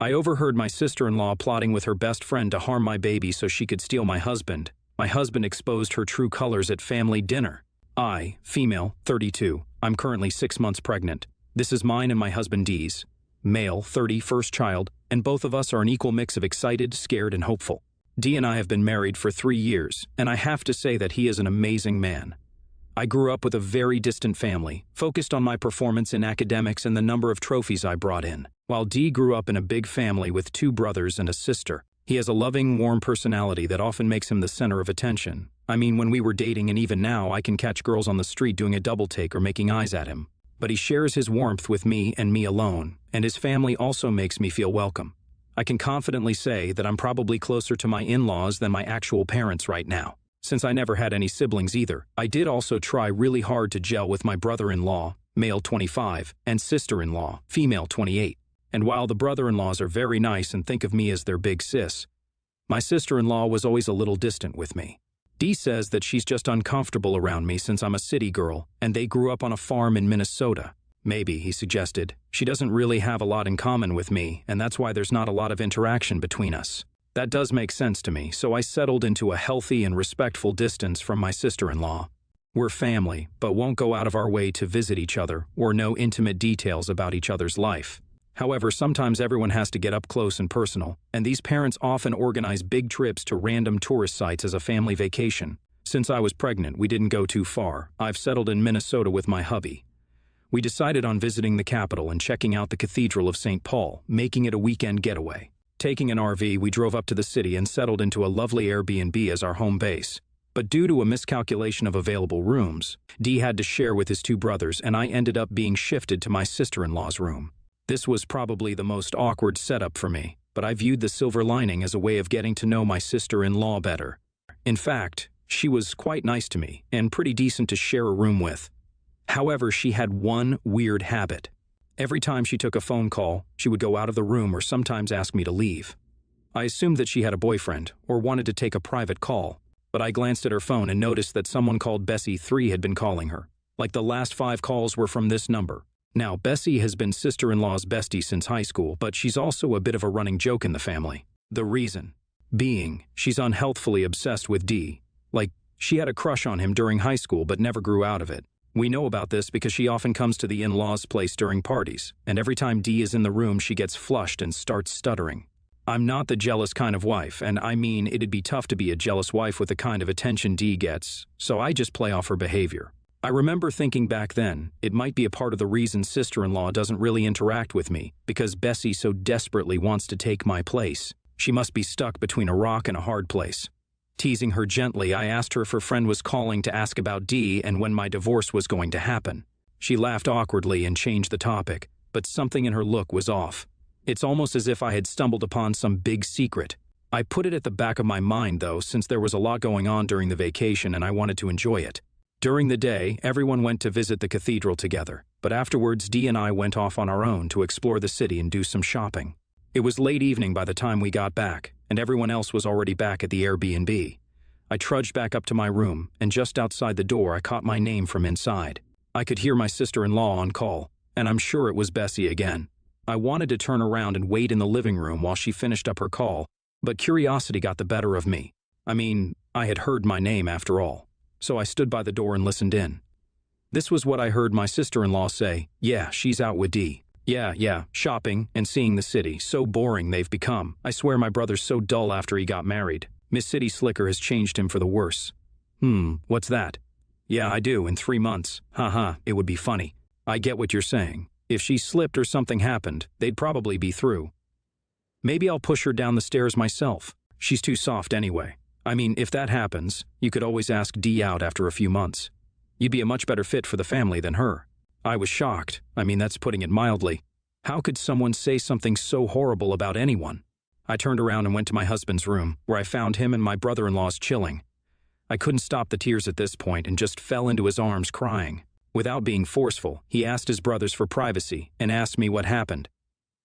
I overheard my sister-in-law plotting with her best friend to harm my baby so she could steal my husband. My husband exposed her true colors at family dinner. I, female, 32. I'm currently 6 months pregnant. This is mine and my husband D's. Male, 30, first child, and both of us are an equal mix of excited, scared, and hopeful. D and I have been married for 3 years, and I have to say that he is an amazing man. I grew up with a very distant family, focused on my performance in academics and the number of trophies I brought in, while D grew up in a big family with 2 brothers and a sister. He has a loving, warm personality that often makes him the center of attention. I mean, when we were dating and even now, I can catch girls on the street doing a double take or making eyes at him. But he shares his warmth with me and me alone, and his family also makes me feel welcome. I can confidently say that I'm probably closer to my in-laws than my actual parents right now. Since I never had any siblings either, I did also try really hard to gel with my brother-in-law, male 25, and sister-in-law, female 28. And while the brother-in-laws are very nice and think of me as their big sis, my sister-in-law was always a little distant with me. Dee says that she's just uncomfortable around me since I'm a city girl, and they grew up on a farm in Minnesota. Maybe, he suggested, she doesn't really have a lot in common with me, and that's why there's not a lot of interaction between us. That does make sense to me, so I settled into a healthy and respectful distance from my sister-in-law. We're family, but won't go out of our way to visit each other or know intimate details about each other's life. However, sometimes everyone has to get up close and personal, and these parents often organize big trips to random tourist sites as a family vacation. Since I was pregnant, we didn't go too far. I've settled in Minnesota with my hubby. We decided on visiting the capital and checking out the Cathedral of St. Paul, making it a weekend getaway. Taking an RV, we drove up to the city and settled into a lovely Airbnb as our home base. But due to a miscalculation of available rooms, Dee had to share with his 2 brothers, and I ended up being shifted to my sister-in-law's room. This was probably the most awkward setup for me, but I viewed the silver lining as a way of getting to know my sister-in-law better. In fact, she was quite nice to me and pretty decent to share a room with. However, she had one weird habit. Every time she took a phone call, she would go out of the room or sometimes ask me to leave. I assumed that she had a boyfriend or wanted to take a private call, but I glanced at her phone and noticed that someone called Bessie 3 had been calling her. Like the last 5 calls were from this number. Now, Bessie has been sister-in-law's bestie since high school, but she's also a bit of a running joke in the family. The reason being, she's unhealthfully obsessed with D. Like, she had a crush on him during high school but never grew out of it. We know about this because she often comes to the in-laws' place during parties, and every time Dee is in the room she gets flushed and starts stuttering. I'm not the jealous kind of wife, and I mean it'd be tough to be a jealous wife with the kind of attention Dee gets, so I just play off her behavior. I remember thinking back then, it might be a part of the reason sister-in-law doesn't really interact with me, because Bessie so desperately wants to take my place. She must be stuck between a rock and a hard place. Teasing her gently, I asked her if her friend was calling to ask about Dee and when my divorce was going to happen. She laughed awkwardly and changed the topic, but something in her look was off. It's almost as if I had stumbled upon some big secret. I put it at the back of my mind, though, since there was a lot going on during the vacation and I wanted to enjoy it. During the day, everyone went to visit the cathedral together, but afterwards Dee and I went off on our own to explore the city and do some shopping. It was late evening by the time we got back, and everyone else was already back at the Airbnb. I trudged back up to my room, and just outside the door I caught my name from inside. I could hear my sister-in-law on call, and I'm sure it was Bessie again. I wanted to turn around and wait in the living room while she finished up her call, but curiosity got the better of me. I mean, I had heard my name after all, so I stood by the door and listened in. This was what I heard my sister-in-law say. "Yeah, she's out with Dee. Yeah, shopping and seeing the city. So boring they've become. I swear my brother's so dull after he got married. Miss City Slicker has changed him for the worse." What's that? "Yeah, I do, in 3 months. Haha, it would be funny." I get what you're saying. If she slipped or something happened, they'd probably be through. Maybe I'll push her down the stairs myself. She's too soft anyway. I mean, if that happens, you could always ask Dee out after a few months. You'd be a much better fit for the family than her. I was shocked. I mean, that's putting it mildly. How could someone say something so horrible about anyone? I turned around and went to my husband's room, where I found him and my brother-in-law's chilling. I couldn't stop the tears at this point and just fell into his arms crying. Without being forceful, he asked his brothers for privacy and asked me what happened.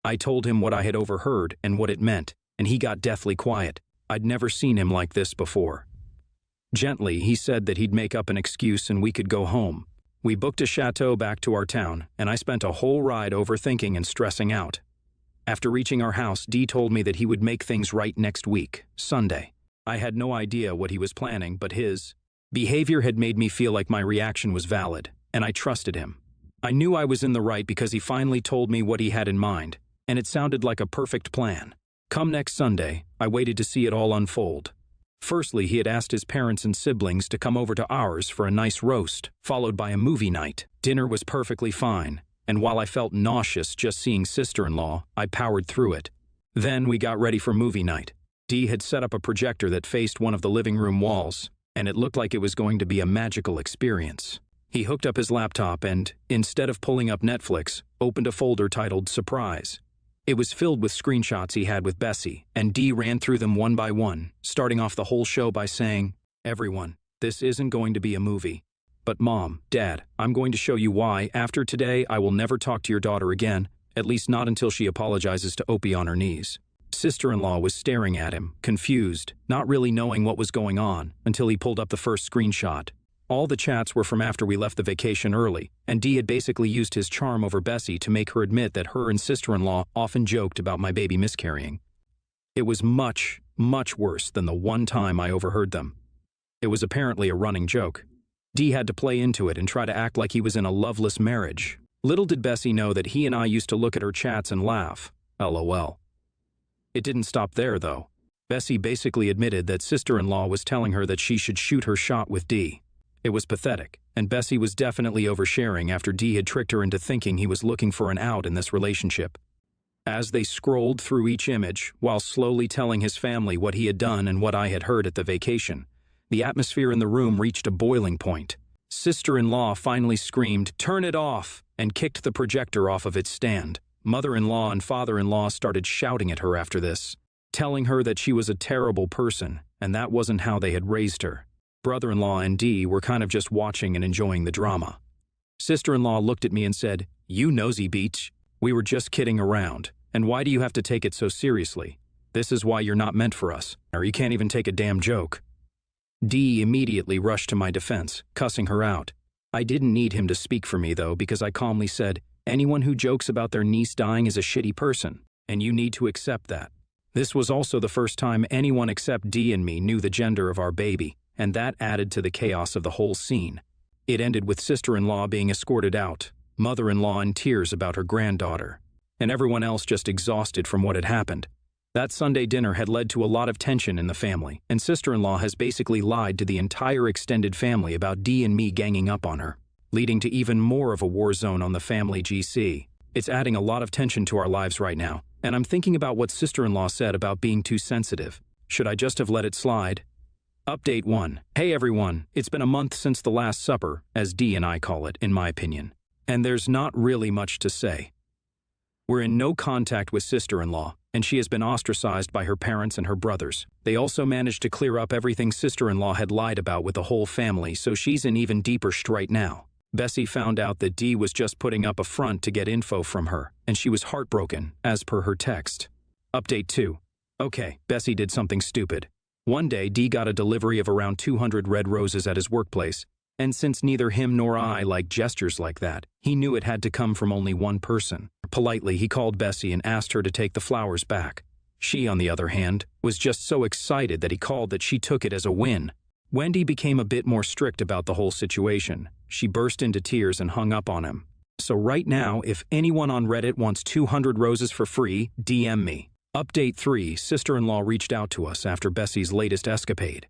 I told him what I had overheard and what it meant, and he got deathly quiet. I'd never seen him like this before. Gently, he said that he'd make up an excuse and we could go home. We booked a chateau back to our town, and I spent a whole ride overthinking and stressing out. After reaching our house, Dee told me that he would make things right next week, Sunday. I had no idea what he was planning, but his behavior had made me feel like my reaction was valid, and I trusted him. I knew I was in the right because he finally told me what he had in mind, and it sounded like a perfect plan. Come next Sunday, I waited to see it all unfold. Firstly, he had asked his parents and siblings to come over to ours for a nice roast, followed by a movie night. Dinner was perfectly fine, and while I felt nauseous just seeing sister-in-law, I powered through it. Then we got ready for movie night. Dee had set up a projector that faced one of the living room walls, and it looked like it was going to be a magical experience. He hooked up his laptop and, instead of pulling up Netflix, opened a folder titled Surprise. It was filled with screenshots he had with Bessie, and Dee ran through them one by one, starting off the whole show by saying, "Everyone, this isn't going to be a movie. But Mom, Dad, I'm going to show you why, after today, I will never talk to your daughter again, at least not until she apologizes to Opie on her knees." Sister-in-law was staring at him, confused, not really knowing what was going on, until he pulled up the first screenshot. All the chats were from after we left the vacation early, and Dee had basically used his charm over Bessie to make her admit that her and sister-in-law often joked about my baby miscarrying. It was much, much worse than the one time I overheard them. It was apparently a running joke. Dee had to play into it and try to act like he was in a loveless marriage. Little did Bessie know that he and I used to look at her chats and laugh. LOL. It didn't stop there, though. Bessie basically admitted that sister-in-law was telling her that she should shoot her shot with Dee. It was pathetic, and Bessie was definitely oversharing after Dee had tricked her into thinking he was looking for an out in this relationship. As they scrolled through each image, while slowly telling his family what he had done and what I had heard at the vacation, the atmosphere in the room reached a boiling point. Sister-in-law finally screamed, "Turn it off!" and kicked the projector off of its stand. Mother-in-law and father-in-law started shouting at her after this, telling her that she was a terrible person, and that wasn't how they had raised her. Brother-in-law and Dee were kind of just watching and enjoying the drama. Sister-in-law looked at me and said, "You nosy beach. We were just kidding around, and why do you have to take it so seriously? This is why you're not meant for us, or you can't even take a damn joke." Dee immediately rushed to my defense, cussing her out. I didn't need him to speak for me, though, because I calmly said, "Anyone who jokes about their niece dying is a shitty person, and you need to accept that." This was also the first time anyone except Dee and me knew the gender of our baby, and that added to the chaos of the whole scene. It ended with sister-in-law being escorted out, mother-in-law in tears about her granddaughter, and everyone else just exhausted from what had happened. That Sunday dinner had led to a lot of tension in the family, and sister-in-law has basically lied to the entire extended family about Dee and me ganging up on her, leading to even more of a war zone on the family GC. It's adding a lot of tension to our lives right now, and I'm thinking about what sister-in-law said about being too sensitive. Should I just have let it slide? Update 1. Hey everyone, it's been a month since the Last Supper, as Dee and I call it, in my opinion. And there's not really much to say. We're in no contact with sister-in-law, and she has been ostracized by her parents and her brothers. They also managed to clear up everything sister-in-law had lied about with the whole family, so she's in even deeper right now. Bessie found out that Dee was just putting up a front to get info from her, and she was heartbroken, as per her text. Update 2. Okay, Bessie did something stupid. One day, Dee got a delivery of around 200 red roses at his workplace, and since neither him nor I like gestures like that, he knew it had to come from only one person. Politely, he called Bessie and asked her to take the flowers back. She, on the other hand, was just so excited that he called that she took it as a win. Wendy became a bit more strict about the whole situation. She burst into tears and hung up on him. So right now, if anyone on Reddit wants 200 roses for free, DM me. Update 3. Sister-in-law reached out to us after Bessie's latest escapade.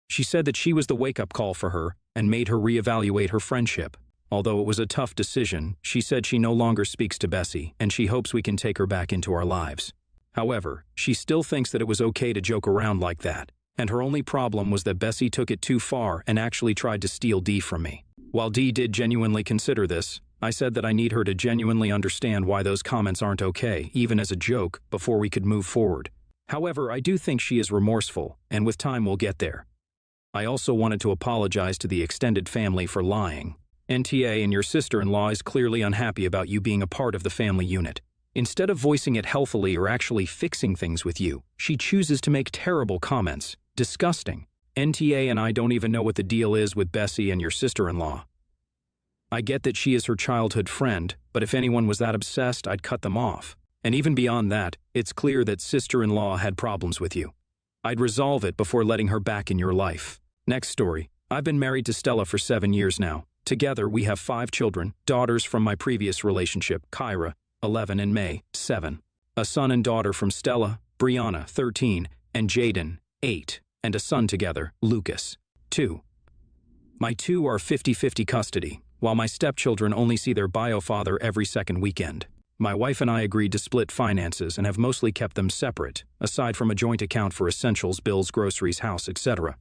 She said that she was the wake-up call for her and made her reevaluate her friendship. Although it was a tough decision, she said she no longer speaks to Bessie and she hopes we can take her back into our lives. However, she still thinks that it was okay to joke around like that, and her only problem was that Bessie took it too far and actually tried to steal Dee from me. While Dee did genuinely consider this, I said that I need her to genuinely understand why those comments aren't okay, even as a joke, before we could move forward. However, I do think she is remorseful, and with time we'll get there. I also wanted to apologize to the extended family for lying. NTA and your sister-in-law is clearly unhappy about you being a part of the family unit. Instead of voicing it healthily or actually fixing things with you, she chooses to make terrible comments. Disgusting. NTA and I don't even know what the deal is with Bessie and your sister-in-law. I get that she is her childhood friend, but if anyone was that obsessed, I'd cut them off. And even beyond that, it's clear that sister-in-law had problems with you. I'd resolve it before letting her back in your life. Next story. I've been married to Stella for 7 years now. Together, we have 5 children, daughters from my previous relationship, Kyra, 11, and May, 7. A son and daughter from Stella, Brianna, 13, and Jaden, 8, and a son together, Lucas, 2. My 2 are 50-50 custody, while my stepchildren only see their bio father every second weekend. My wife and I agreed to split finances and have mostly kept them separate, aside from a joint account for essentials, bills, groceries, house, etc.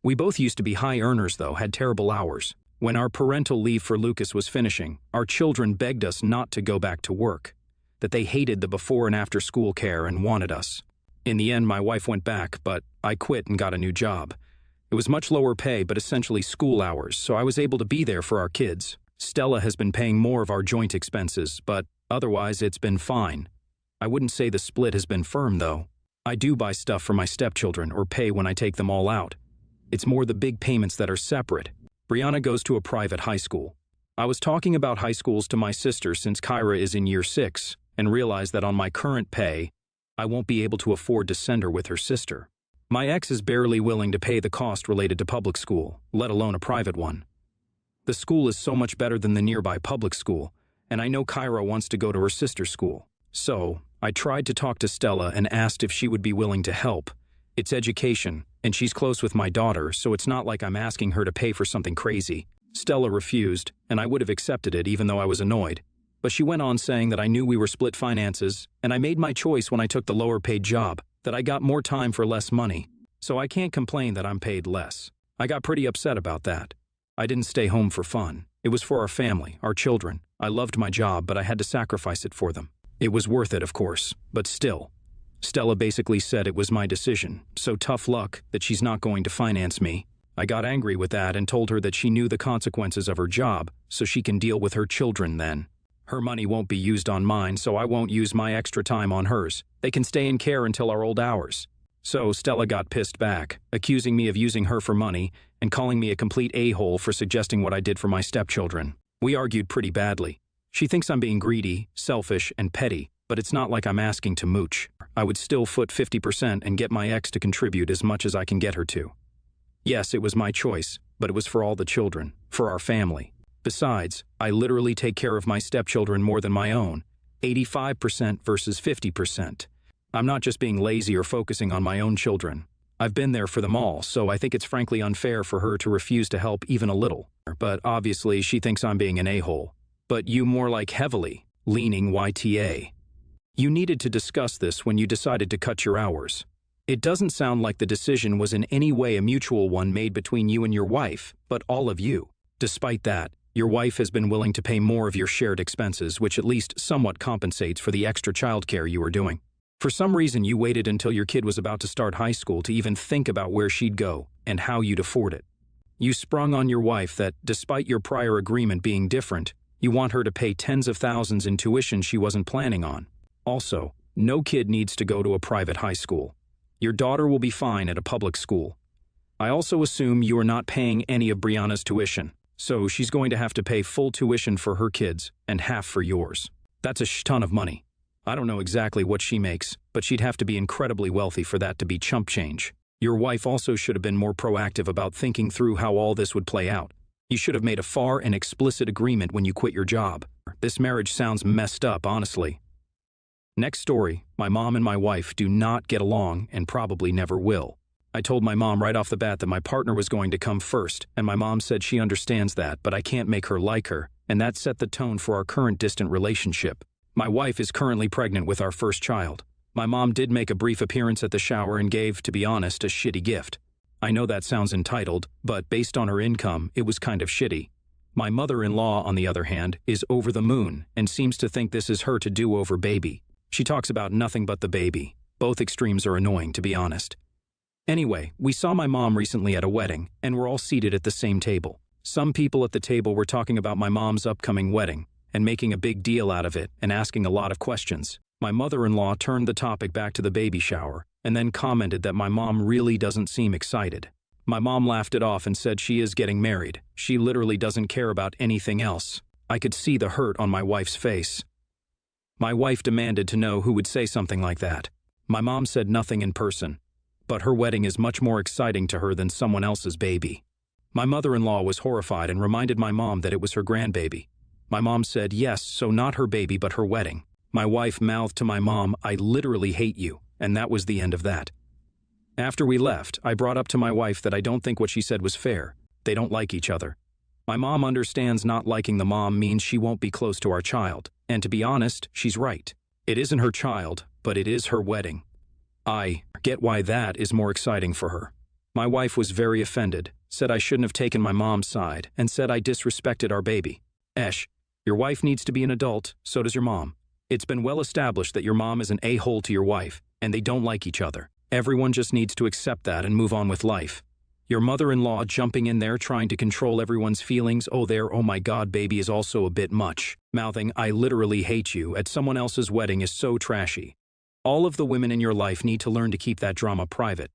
We both used to be high earners, though, had terrible hours. When our parental leave for Lucas was finishing, our children begged us not to go back to work, that they hated the before and after school care and wanted us. In the end, my wife went back, but I quit and got a new job. It was much lower pay, but essentially school hours, so I was able to be there for our kids. Stella has been paying more of our joint expenses, but otherwise it's been fine. I wouldn't say the split has been firm, though. I do buy stuff for my stepchildren or pay when I take them all out. It's more the big payments that are separate. Brianna goes to a private high school. I was talking about high schools to my sister since Kyra is in year 6, and realized that on my current pay, I won't be able to afford to send her with her sister. My ex is barely willing to pay the cost related to public school, let alone a private one. The school is so much better than the nearby public school, and I know Kyra wants to go to her sister's school. So, I tried to talk to Stella and asked if she would be willing to help. It's education, and she's close with my daughter, so it's not like I'm asking her to pay for something crazy. Stella refused, and I would have accepted it even though I was annoyed. But she went on saying that I knew we were split finances, and I made my choice when I took the lower paid job, that I got more time for less money. So I can't complain that I'm paid less. I got pretty upset about that. I didn't stay home for fun. It was for our family, our children. I loved my job, but I had to sacrifice it for them. It was worth it, of course, but still. Stella basically said it was my decision, so tough luck that she's not going to finance me. I got angry with that and told her that she knew the consequences of her job, so she can deal with her children then. Her money won't be used on mine, so I won't use my extra time on hers. They can stay in care until our old hours. So Stella got pissed back, accusing me of using her for money and calling me a complete a-hole for suggesting what I did for my stepchildren. We argued pretty badly. She thinks I'm being greedy, selfish, and petty, but it's not like I'm asking to mooch. I would still foot 50% and get my ex to contribute as much as I can get her to. Yes, it was my choice, but it was for all the children, for our family. Besides, I literally take care of my stepchildren more than my own, 85% versus 50%. I'm not just being lazy or focusing on my own children. I've been there for them all, so I think it's frankly unfair for her to refuse to help even a little. But obviously, she thinks I'm being an a-hole. But you more like heavily, leaning YTA. You needed to discuss this when you decided to cut your hours. It doesn't sound like the decision was in any way a mutual one made between you and your wife, but all of you. Despite that, your wife has been willing to pay more of your shared expenses, which at least somewhat compensates for the extra childcare you were doing. For some reason, you waited until your kid was about to start high school to even think about where she'd go and how you'd afford it. You sprung on your wife that, despite your prior agreement being different, you want her to pay tens of thousands in tuition she wasn't planning on. Also, no kid needs to go to a private high school. Your daughter will be fine at a public school. I also assume you are not paying any of Brianna's tuition, so she's going to have to pay full tuition for her kids and half for yours. That's a ton of money. I don't know exactly what she makes, but she'd have to be incredibly wealthy for that to be chump change. Your wife also should have been more proactive about thinking through how all this would play out. You should have made a fair and explicit agreement when you quit your job. This marriage sounds messed up, honestly. Next story, my mom and my wife do not get along and probably never will. I told my mom right off the bat that my partner was going to come first, and my mom said she understands that, but I can't make her like her, and that set the tone for our current distant relationship. My wife is currently pregnant with our first child. My mom did make a brief appearance at the shower and gave, to be honest, a shitty gift. I know that sounds entitled, but based on her income, it was kind of shitty. My mother-in-law, on the other hand, is over the moon and seems to think this is her to-do-over baby. She talks about nothing but the baby. Both extremes are annoying, to be honest. Anyway, we saw my mom recently at a wedding, and we're all seated at the same table. Some people at the table were talking about my mom's upcoming wedding, and making a big deal out of it and asking a lot of questions. My mother-in-law turned the topic back to the baby shower, and then commented that my mom really doesn't seem excited. My mom laughed it off and said she is getting married. She literally doesn't care about anything else. I could see the hurt on my wife's face. My wife demanded to know who would say something like that. My mom said nothing in person, but her wedding is much more exciting to her than someone else's baby. My mother-in-law was horrified and reminded my mom that it was her grandbaby. My mom said yes, so not her baby but her wedding. My wife mouthed to my mom, "I literally hate you," and that was the end of that. After we left, I brought up to my wife that I don't think what she said was fair. They don't like each other. My mom understands not liking the mom means she won't be close to our child, and to be honest, she's right. It isn't her child, but it is her wedding. I get why that is more exciting for her. My wife was very offended, said I shouldn't have taken my mom's side, and said I disrespected our baby. Esh, your wife needs to be an adult, so does your mom. It's been well established that your mom is an a-hole to your wife, and they don't like each other. Everyone just needs to accept that and move on with life. Your mother-in-law jumping in there trying to control everyone's feelings, oh my god baby, is also a bit much. Mouthing, "I literally hate you," at someone else's wedding is so trashy. All of the women in your life need to learn to keep that drama private.